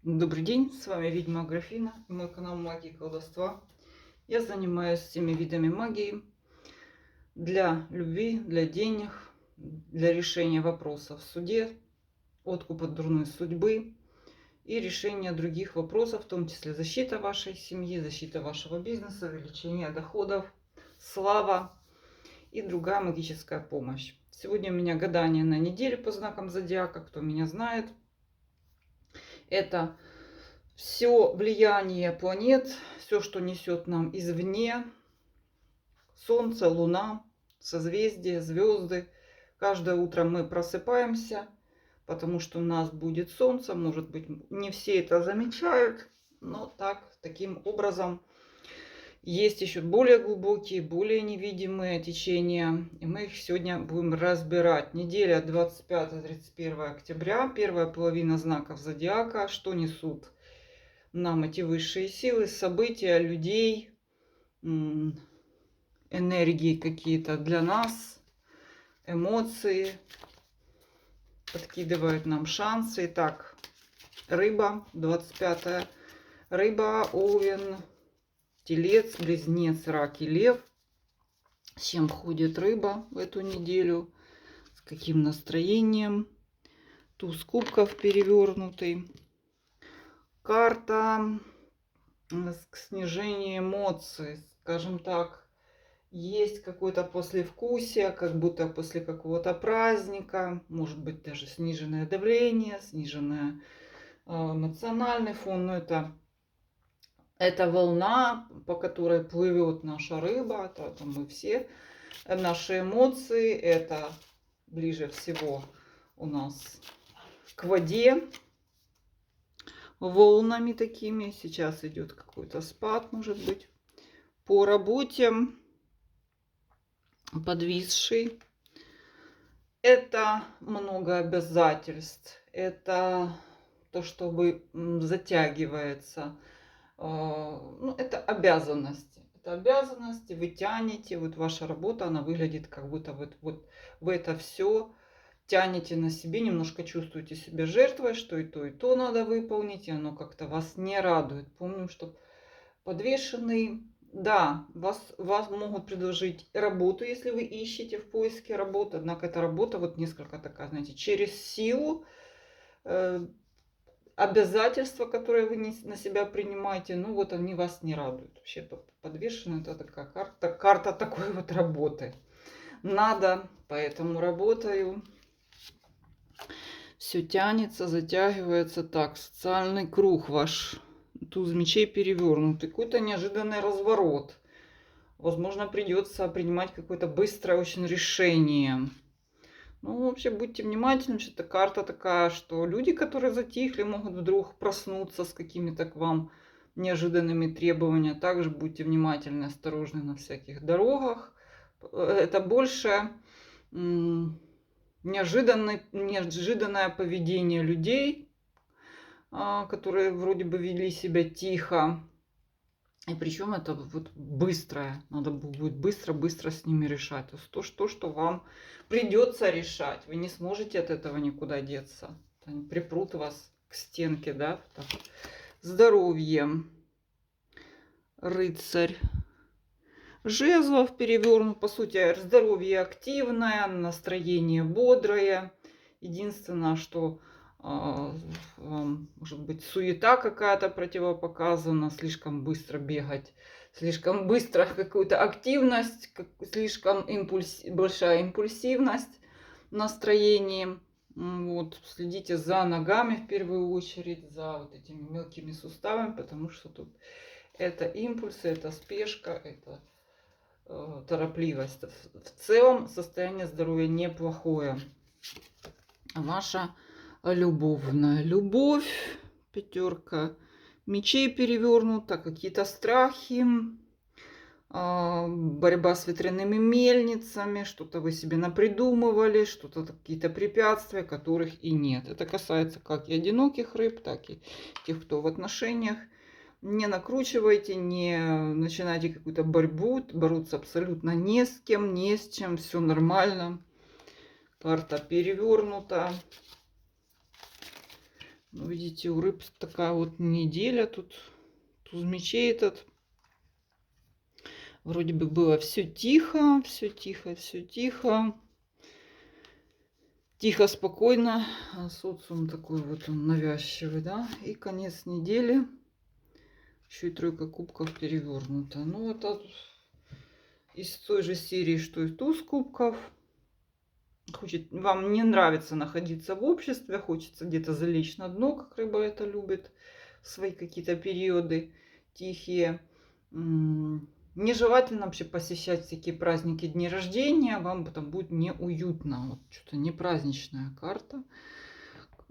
Добрый день, с вами ведьма Аграфена и мой канал Магии и Колдовства. Я занимаюсь всеми видами магии для любви, для денег, для решения вопросов в суде, откуп от дурной судьбы и решения других вопросов, в том числе защита вашей семьи, защита вашего бизнеса, увеличение доходов, слава и другая магическая помощь. Сегодня у меня гадание на неделю по знакам зодиака, кто меня знает. Это все влияние планет, все, что несет нам извне, Солнце, Луна, созвездия, звезды. Каждое утро мы просыпаемся, потому что у нас будет Солнце. Может быть, не все это замечают, но таким образом есть еще более глубокие, более невидимые течения. И мы их сегодня будем разбирать. Неделя 25-31 октября, первая половина знаков зодиака. Что несут нам эти высшие силы, события, людей, энергии какие-то для нас, эмоции, подкидывают нам шансы. Итак, рыба, 25-я. Рыба, овен, телец, близнец, рак и лев. С чем ходит рыба в эту неделю? С каким настроением? Туз кубков перевернутый. Карта снижения эмоций, скажем так. Есть какое-то послевкусие, как будто после какого-то праздника. Может быть, даже сниженное давление, сниженное эмоциональный фон. Но это волна, по которой плывет наша рыба. Это мы все. Наши эмоции, это ближе всего у нас к воде. Волнами такими. Сейчас идет какой-то спад, может быть. По работе подвисший. Это много обязательств. Это то, что затягивается. Ну, это обязанности. Это обязанности, вы тянете. Вот ваша работа, она выглядит как будто вот вы это все тянете на себе, немножко чувствуете себя жертвой, что и то надо выполнить, и оно как-то вас не радует. Помним, что подвешенный, да, вас могут предложить работу, если вы ищете в поиске работы, однако эта работа вот несколько такая, знаете, через силу, обязательства, которые вы на себя принимаете, ну вот они вас не радуют. Вообще подвешенный это такая карта такой вот работы. Надо, поэтому работаю. Все тянется, затягивается. Так, социальный круг ваш. Туз мечей перевернутый. Какой-то неожиданный разворот. Возможно, придется принимать какое-то быстрое очень решение. Ну, вообще, будьте внимательны, что это карта такая, что люди, которые затихли, могут вдруг проснуться с какими-то к вам неожиданными требованиями. Также будьте внимательны, осторожны на всяких дорогах. Это больше неожиданное поведение людей, которые вроде бы вели себя тихо. И причем это вот быстрое. Надо будет быстро с ними решать. То, что вам придется решать. Вы не сможете от этого никуда деться. Они припрут вас к стенке, да? Так. Здоровье. Рыцарь жезлов перевернут. По сути, здоровье активное, настроение бодрое. Единственное, что может быть суета какая-то противопоказана, слишком быстро бегать, слишком быстро какую-то активность, слишком большая импульсивность настроением. Вот, следите за ногами в первую очередь, за вот этими мелкими суставами, потому что тут это импульсы, это спешка, это торопливость. В целом состояние здоровья неплохое. Ваша любовная любовь, пятерка мечей перевернута, какие-то страхи, борьба с ветряными мельницами, что-то вы себе напридумывали, что-то какие-то препятствия, которых и нет. Это касается как и одиноких рыб, так и тех, кто в отношениях. Не накручивайте, не начинайте какую-то борьбу, бороться абсолютно не с кем, не с чем, все нормально. Карта перевернута. Ну, видите, у рыб такая вот неделя. Тут туз мечей этот. Вроде бы было все тихо, все тихо, все тихо. Тихо, спокойно. А социум такой вот он навязчивый, да. И конец недели. Еще и тройка кубков перевернута. Ну, это из той же серии, что и туз кубков. Вам не нравится находиться в обществе, хочется где-то залечь на дно, как рыба это любит, в свои какие-то периоды тихие. Нежелательно вообще посещать всякие праздники, дни рождения, вам там будет неуютно. Вот что-то не праздничная карта.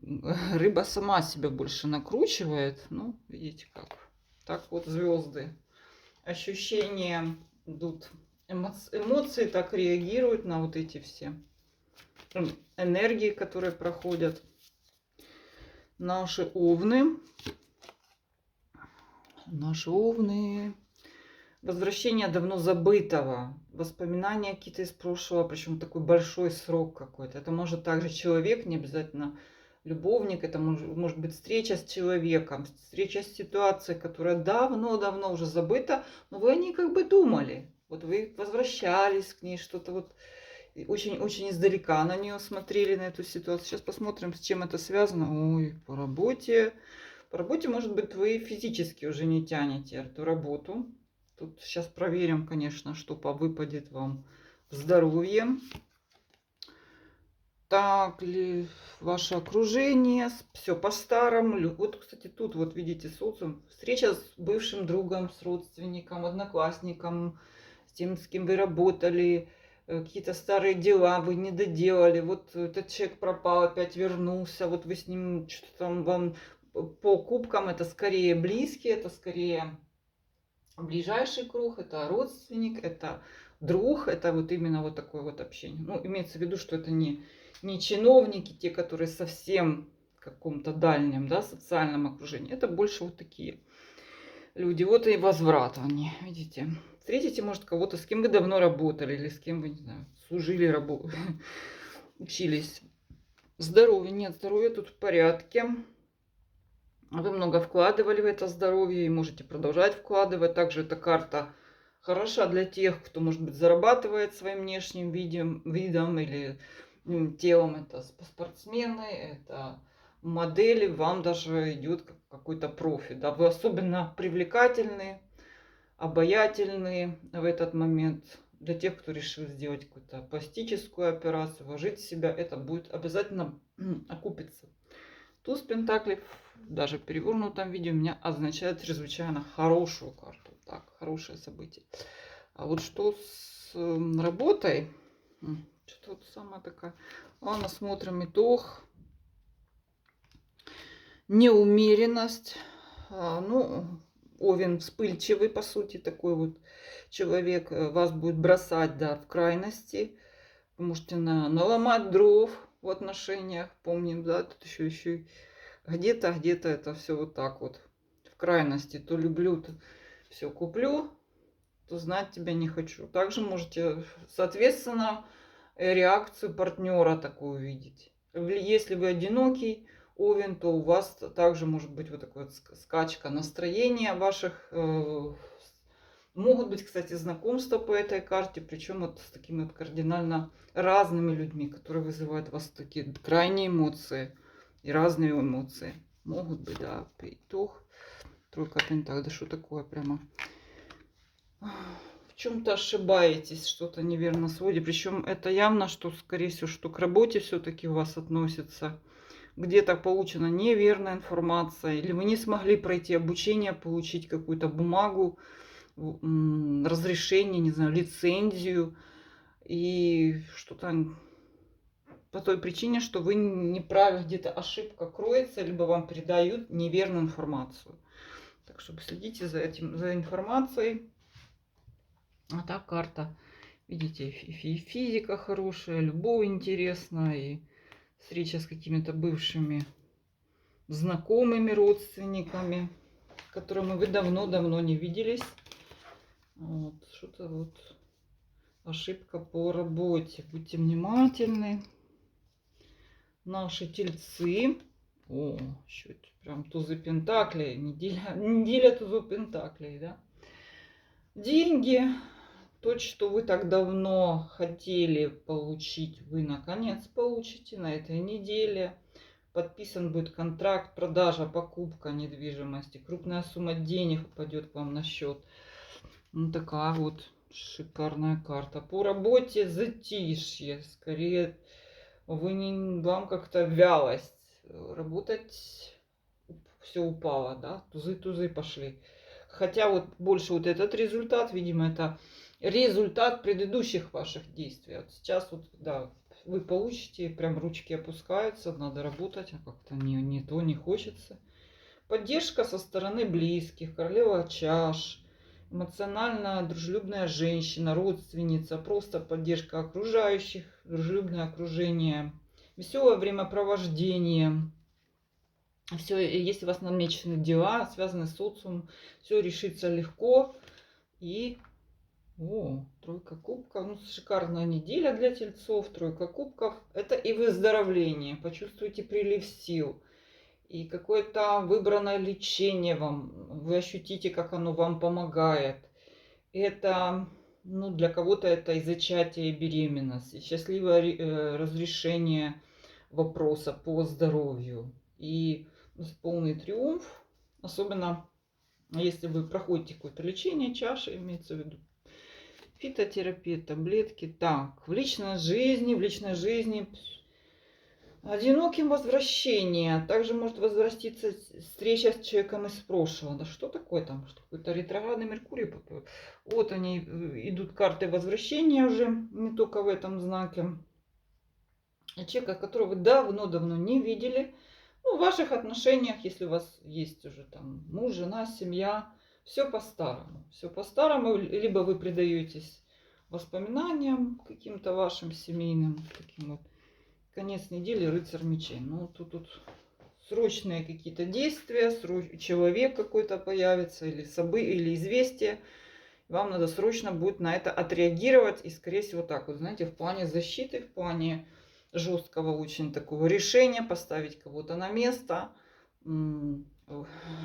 Рыба сама себя больше накручивает. Ну, видите как. Так вот звезды. Ощущения идут. Эмоции так реагируют на вот эти все энергии, которые проходят. Наши овны. Наши овны. Возвращение давно забытого. Воспоминания какие-то из прошлого. Причем такой большой срок какой-то. Это может также человек, не обязательно любовник. Это может быть встреча с человеком. Встреча с ситуацией, которая давно-давно уже забыта. Но вы о ней как бы думали. Вот вы возвращались к ней, что-то вот очень-очень издалека на нее смотрели, на эту ситуацию. Сейчас посмотрим, с чем это связано. Ой, по работе. По работе, может быть, вы физически уже не тянете эту работу. Тут сейчас проверим, конечно, что выпадет вам в здоровье. Так, ли ваше окружение, все по-старому. Вот, кстати, тут вот видите социум. Встреча с бывшим другом, с родственником, одноклассником, с тем, с кем вы работали. Какие-то старые дела вы не доделали. Вот этот человек пропал, опять вернулся. Вот вы с ним что-то там вам по кубкам. Это скорее близкие, это скорее ближайший круг, это родственник, это друг, это вот именно вот такое вот общение. Ну, имеется в виду, что это не чиновники, те, которые совсем в каком-то дальнем, да, социальном окружении. Это больше вот такие люди. Вот и возврат они, видите. Встретите, может, кого-то, с кем вы давно работали, или с кем вы, не знаю, служили, учились. Здоровье, нет, здоровье тут в порядке. Вы много вкладывали в это здоровье и можете продолжать вкладывать. Также эта карта хороша для тех, кто, может быть, зарабатывает своим внешним видом или телом. Это спортсмены, это модели. Вам даже идет какой-то профит. Да? Вы особенно привлекательны, обаятельны в этот момент. Для тех, кто решил сделать какую-то пластическую операцию, вложить в себя, это будет обязательно окупиться. Туз пентаклей, даже в перевернутом виде, у меня означает чрезвычайно хорошую карту. Так, хорошее событие. А вот что с работой? Что-то вот самая такая. Ладно, смотрим итог. Неумеренность. Ну, Овен вспыльчивый, по сути, такой вот человек. Вас будет бросать, да, в крайности. Вы можете наломать дров в отношениях. Помним, да, тут еще где-то это все вот так вот в крайности. То люблю, то все куплю, то знать тебя не хочу. Также можете, соответственно, реакцию партнера такую увидеть. Если вы одинокий овен, то у вас также может быть вот такая вот скачка настроения ваших. Могут быть, кстати, знакомства по этой карте, причем вот с такими вот кардинально разными людьми, которые вызывают у вас такие крайние эмоции и разные эмоции. Могут быть, да, итог. Тройка пентаклей, да что такое прямо? В чем-то ошибаетесь, что-то неверно сводите. Причем это явно, что, скорее всего, что к работе все-таки у вас относится. Где-то получена неверная информация, или вы не смогли пройти обучение, получить какую-то бумагу, разрешение, не знаю, лицензию, и что-то по той причине, что вы неправильно, где-то ошибка кроется, либо вам передают неверную информацию. Так что следите за этим, за информацией. А так карта, видите, и физика хорошая, любовь интересная, и встреча с какими-то бывшими знакомыми, родственниками, с которыми вы давно-давно не виделись. Вот, что-то вот ошибка по работе. Будьте внимательны. Наши тельцы. О, еще прям тузы пентаклей. Неделя тузов пентаклей, да? Деньги. То, что вы так давно хотели получить, вы наконец получите на этой неделе. Подписан будет контракт, продажа, покупка недвижимости. Крупная сумма денег упадет к вам на счет. Ну, такая вот шикарная карта. По работе затишье. Скорее, вам как-то вялость. Работать все упало, да? Тузы пошли. Хотя вот больше вот этот результат, видимо, это результат предыдущих ваших действий. Вот сейчас вот, да, вы получите, прям ручки опускаются, надо работать, а как-то не то, не хочется. Поддержка со стороны близких, королева чаш, эмоционально дружелюбная женщина, родственница, просто поддержка окружающих, дружелюбное окружение, веселое времяпровождение. Все, если у вас намечены дела, связанные с социумом, все решится легко. И тройка кубков. Ну, шикарная неделя для тельцов. Тройка кубков. Это и выздоровление. Почувствуйте прилив сил. И какое-то выбранное лечение вам. Вы ощутите, как оно вам помогает. Это, ну, для кого-то это и зачатие, и беременность. И счастливое разрешение вопроса по здоровью. И полный триумф. Особенно, если вы проходите какое-то лечение, чаши имеется в виду. Фитотерапия, таблетки. Так, в личной жизни одиноким возвращение. Также может возвратиться встреча с человеком из прошлого. Да что такое там? Что какой-то ретроградный Меркурий? Вот они идут карты возвращения уже, не только в этом знаке. Человека, которого вы давно-давно не видели. Ну, в ваших отношениях, если у вас есть уже там муж, жена, семья, все по-старому. Все по-старому. Либо вы предаетесь воспоминаниям каким-то вашим семейным, таким вот. Конец недели, рыцарь мечей. Ну, тут срочные какие-то действия, человек какой-то появится, или событие, или известие. Вам надо срочно будет на это отреагировать. И, скорее всего, так вот, знаете, в плане защиты, в плане жесткого очень такого решения, поставить кого-то на место,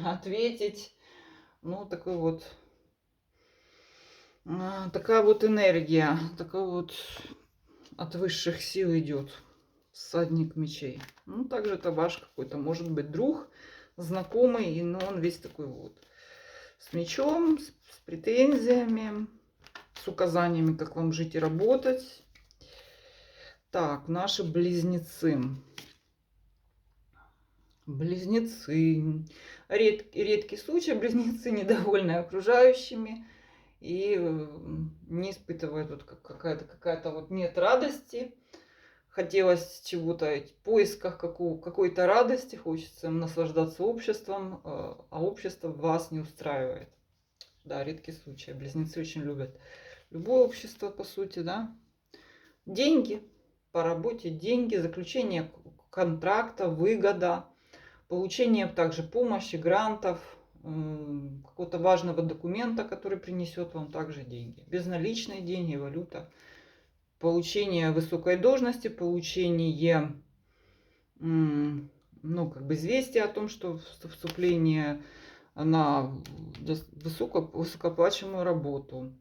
ответить. Ну, такой вот, такая вот энергия, такая вот от высших сил идет. Всадник мечей. Ну, также это ваш какой-то, может быть, друг, знакомый, но он весь такой вот. С мечом, с претензиями, с указаниями, как вам жить и работать. Так, наши близнецы. Близнецы. Редкий случай. Близнецы недовольны окружающими и не испытывают вот какая-то вот нет радости. Хотелось чего-то в поисках какой-то радости, хочется наслаждаться обществом, а общество вас не устраивает. Да, редкий случай. Близнецы очень любят любое общество, по сути, да. Деньги по работе, деньги, заключение контракта, выгода, получение также помощи, грантов, какого-то важного документа, который принесет вам также деньги. Безналичные деньги, валюта. Получение высокой должности, получение, ну, как бы известия о том, что вступление на высокооплачиваемую работу.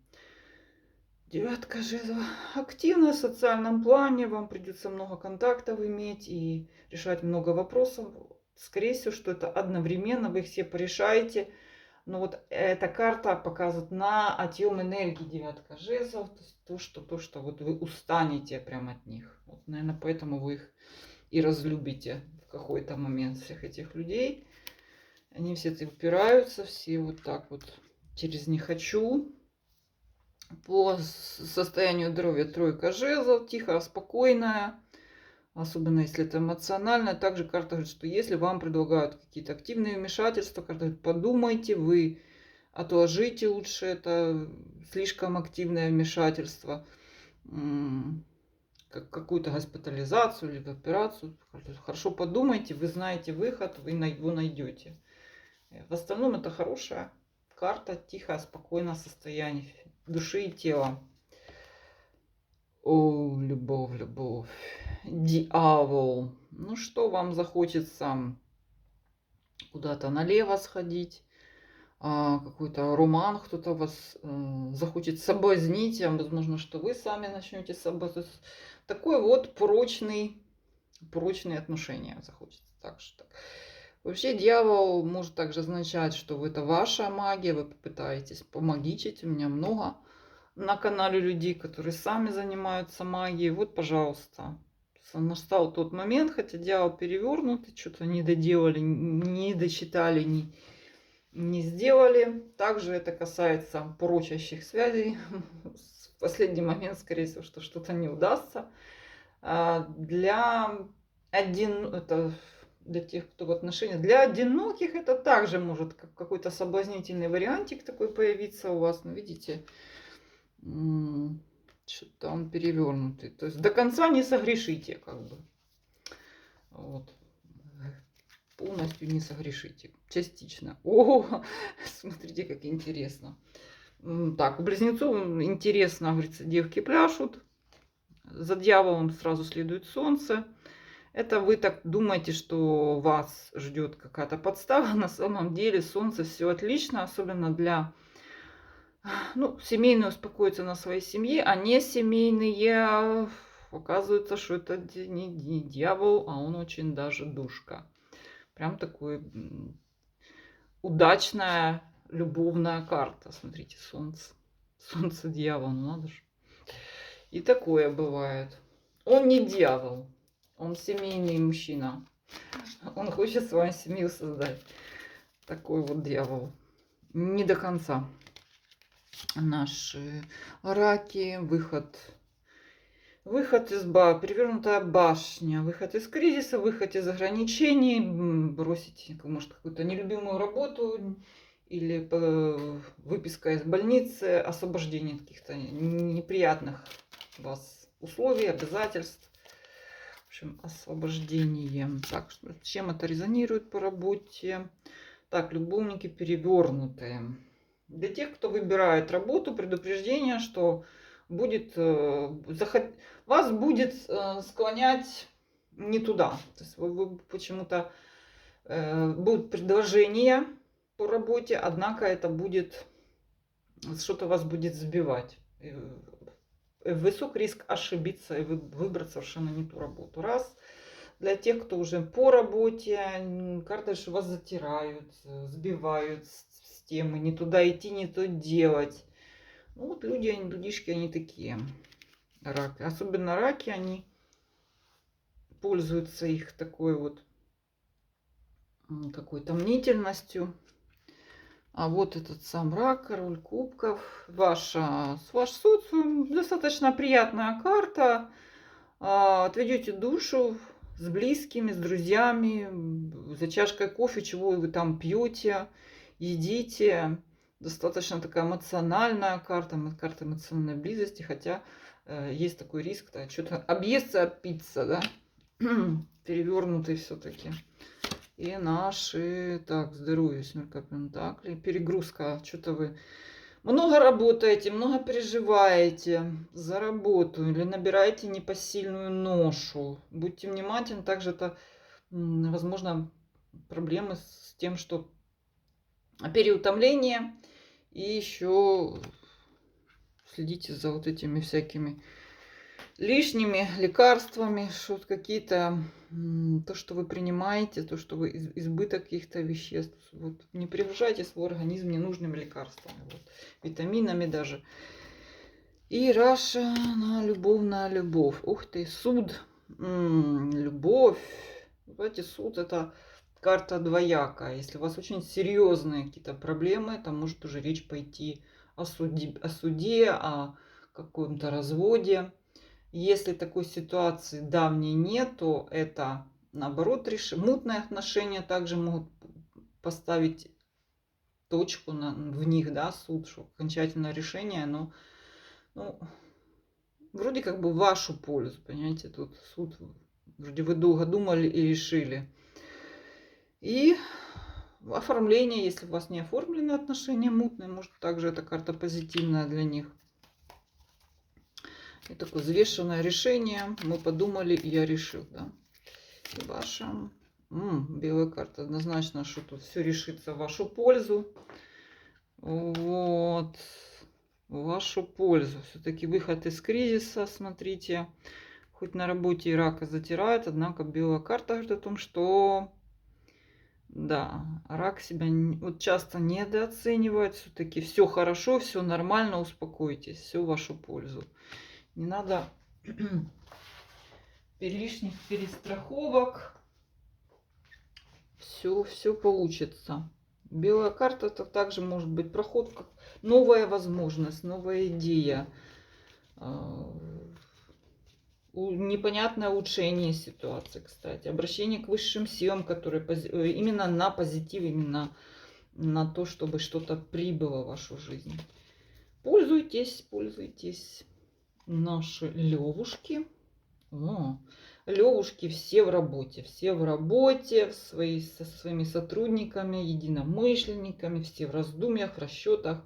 Девятка жезлов. Активно в социальном плане. Вам придется много контактов иметь и решать много вопросов. Скорее всего, что это одновременно. Вы их все порешаете. Но вот эта карта показывает на отъем энергии. Девятка жезлов. То, что вот вы устанете прямо от них. Вот, наверное, поэтому вы их и разлюбите в какой-то момент, всех этих людей. Они все упираются, все вот так вот через «не хочу». По состоянию здоровья тройка жезлов, тихая, спокойная, особенно если это эмоционально. Также карта говорит, что если вам предлагают какие-то активные вмешательства, карта говорит, подумайте, вы отложите лучше это слишком активное вмешательство, какую-то госпитализацию или операцию. Хорошо подумайте, вы знаете выход, вы его найдете. В остальном это хорошая карта, тихое, спокойное состояние души и тела. О, любовь, любовь. Дьявол. Ну что вам захочется? куда-то налево сходить, какой-то роман, кто-то вас захочет соблазнить, а возможно, что вы сами начнете соблазнить. Такой вот прочные отношения захочется. Так что вообще дьявол может также означать, что это ваша магия, вы попытаетесь помогичить. У меня много на канале людей, которые сами занимаются магией. Вот, пожалуйста, настал тот момент, хотя дьявол перевернутый, что-то не доделали, не дочитали, не сделали. Также это касается порочащих связей. В последний момент, скорее всего, что что-то не удастся. Это для тех, кто в отношениях. Для одиноких это также может какой-то соблазнительный вариантик такой появиться у вас. Но видите, что-то он перевернутый. То есть до конца не согрешите, как бы. Вот. Полностью не согрешите. Частично. О, смотрите, как интересно. Так, у близнецов интересно, говорится, девки пляшут. За дьяволом сразу следует солнце. Это вы так думаете, что вас ждет какая-то подстава. На самом деле солнце все отлично, особенно для семейные успокоиться на своей семье, а не семейные. Оказывается, что это не дьявол, а он очень даже душка. Прям такой удачная любовная карта. Смотрите, солнце. Солнце дьявол, ну надо же. И такое бывает. Он не дьявол, он семейный мужчина. Он хочет с вами семью создать. Такой вот дьявол. Не до конца. Наши раки, выход из перевернутая башня, выход из кризиса, выход из ограничений, бросить, может, какую-то нелюбимую работу или выписка из больницы, освобождение от каких-то неприятных вас условий, обязательств. В общем, освобождение. Так, с чем это резонирует по работе? Так, любовники перевернутые. Для тех, кто выбирает работу, предупреждение, что вас будет склонять не туда. То есть вы почему-то будут предложения по работе, однако это будет что-то вас будет сбивать. Высок риск ошибиться и выбрать совершенно не ту работу. Раз. Для тех, кто уже по работе, карты, что вас затирают, сбивают с темы, не туда идти, не то делать. Ну вот людишки, они такие. Раки. Особенно раки, они пользуются их такой вот какой-то мнительностью. А вот этот сам рак, король кубков, ваш социум, достаточно приятная карта. Отведете душу с близкими, с друзьями, за чашкой кофе, чего вы там пьете, едите. Достаточно такая эмоциональная карта эмоциональной близости, хотя есть такой риск, да, что-то объесться, опиться, да, перевернутый все-таки. И наши, так, здоровье, семерка пентаклей, перегрузка, что-то вы много работаете, много переживаете за работу или набираете непосильную ношу. Будьте внимательны, также это, возможно, проблемы с тем, что переутомление, и еще следите за вот этими всякими лишними лекарствами, что какие-то, то, что вы принимаете, то, что вы избыток каких-то веществ. Вот, не превышайте свой организм ненужными лекарствами, вот, витаминами даже. И Раша на любовь. Ух ты, суд, любовь. Знаете, суд это карта двоякая. Если у вас очень серьезные какие-то проблемы, там может уже речь пойти о суде, о каком-то разводе. Если такой ситуации давней нет, то это наоборот мутные отношения также могут поставить точку в них, да, суд, что окончательное решение, оно, вроде как бы в вашу пользу, понимаете, тут суд, вроде вы долго думали и решили. И оформление, если у вас не оформлены отношения мутные, может также эта карта позитивная для них. И такое взвешенное решение. Мы подумали, и я решил, да. И ваша Белая карта. Однозначно, что тут все решится в вашу пользу. Вот. В вашу пользу. Все-таки выход из кризиса, смотрите. Хоть на работе и рака затирает, однако белая карта говорит о том, что да, рак себя вот часто недооценивает. Все-таки все хорошо, все нормально, успокойтесь, все в вашу пользу. Не надо лишних перестраховок. Все получится. Белая карта это также может быть проход как новая возможность, новая идея. Непонятное улучшение ситуации, кстати. Обращение к высшим силам, которые именно на позитив, именно на то, чтобы что-то прибыло в вашу жизнь. Пользуйтесь, пользуйтесь. Наши левушки. Левушки все в работе, со своими сотрудниками, единомышленниками, все в раздумьях, в расчетах.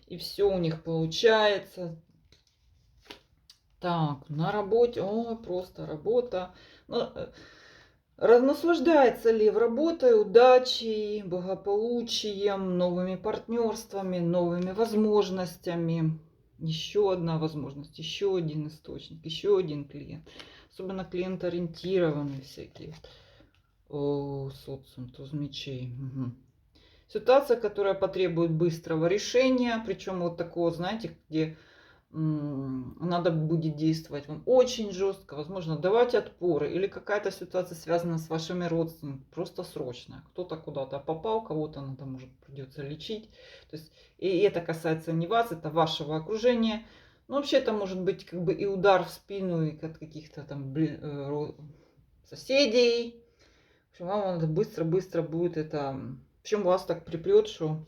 И все у них получается. Так, на работе, просто работа. Наслаждается ли в работе удачей, благополучием, новыми партнерствами, новыми возможностями? Еще одна возможность, еще один источник, еще один клиент. Особенно клиент-ориентированные всякие. Социум, туз мечей. Угу. Ситуация, которая потребует быстрого решения, причем вот такого, знаете, где надо будет действовать вам очень жестко, возможно, давать отпоры, или какая-то ситуация связана с вашими родственниками, просто срочная. Кто-то куда-то попал, кого-то надо, может, придется лечить. То есть, и это касается не вас, это вашего окружения. Но вообще это может быть как бы и удар в спину, и от каких-то там соседей. В общем, вам надо быстро-быстро будет это... Причем вас так приплет, что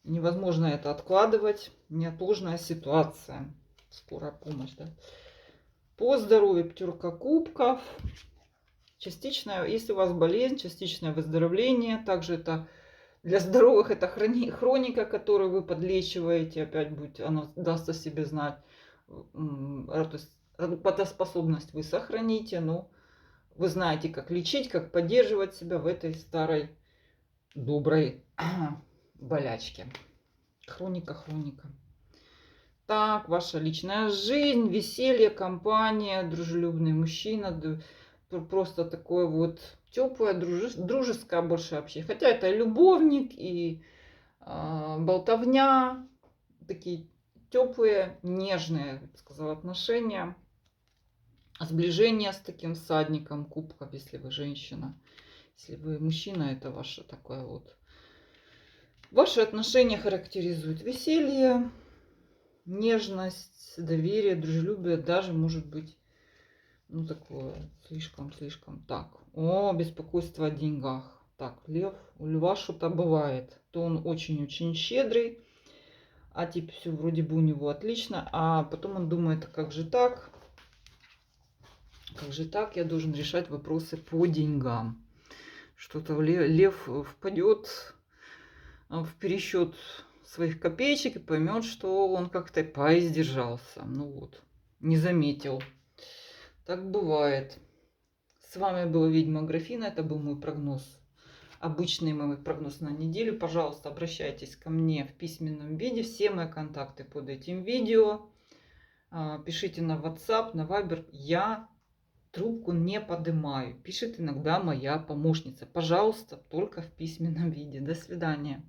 невозможно это откладывать. Неотложная ситуация. Скорая помощь, да. По здоровью пятерка кубков. Частичное, если у вас болезнь, частичное выздоровление. Также это для здоровых это хроника, которую вы подлечиваете. Опять будет, она даст о себе знать. То есть работоспособность вы сохраните, но вы знаете, как лечить, как поддерживать себя в этой старой доброй болячке. Хроника. Так, ваша личная жизнь, веселье, компания, дружелюбный мужчина, просто такое вот теплое, дружеское больше общение. Хотя это и любовник, и болтовня, такие теплые, нежные, я бы сказала, отношения, сближение с таким всадником кубков, если вы женщина. Если вы мужчина, это ваше такое вот. Ваши отношения характеризуют веселье, нежность, доверие, дружелюбие, даже может быть, ну такое, слишком. Так, беспокойство о деньгах. Так, лев, у льва что-то бывает. То он очень-очень щедрый, а типа все вроде бы у него отлично, а потом он думает, как же так? Как же так? Я должен решать вопросы по деньгам. Что-то лев впадет в пересчет своих копеечек и поймет, что он как-то поиздержался. Ну вот, не заметил. Так бывает. С вами была ведьма Графина. Это был мой прогноз. Обычный мой прогноз на неделю. Пожалуйста, обращайтесь ко мне в письменном виде. Все мои контакты под этим видео. Пишите на WhatsApp, на Viber. Я трубку не поднимаю. Пишет иногда моя помощница. Пожалуйста, только в письменном виде. До свидания.